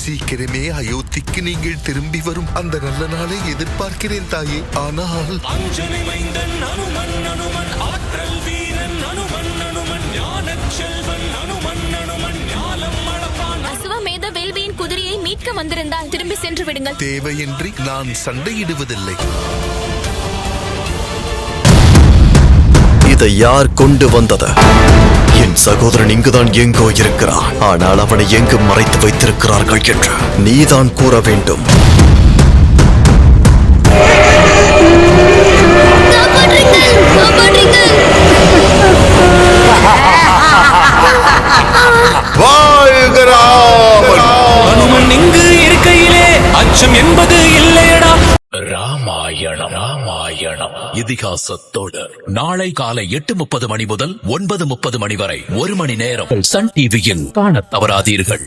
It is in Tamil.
சீக்கிரமே அயோத்திக்கு நீங்கள் திரும்பி வரும் அந்த நல்ல நாளை எதிர்பார்க்கிறேன் தாயே. ஆனால் அஞ்சலி மைந்தன் அனுமன் அனுமன் ஆற்றல் வீரன் அனுமன் அனுமன் ஞானச் செல்வன் அனுமன் அனுமன் ஞானம் அளப்பான். அசுவமேத வேள்வியின் குதிரையை மீட்க வந்திருந்தால் திரும்பி சென்று விடுங்கள். தேவையின்றி நான் சண்டையிடுவதில்லை. இதை யார் கொண்டு வந்தது? என் சகோதரன் இங்குதான் எங்கோ இருக்கிறான். ஆனால் அவனை எங்கு மறைத்து வைத்திருக்கிறார்கள் என்று நீதான் கூற வேண்டும். அனுமன் இங்கு இருக்கையிலே அச்சம் என்பது இல்லையடா. ராமாயணம் ராமாயணம் இதிகாசத்தோடு நாளை காலை 8:30 மணி முதல் 9:30 மணி வரை 1 மணி நேரம் சன் டிவியில் காணத் தவறாதீர்கள்.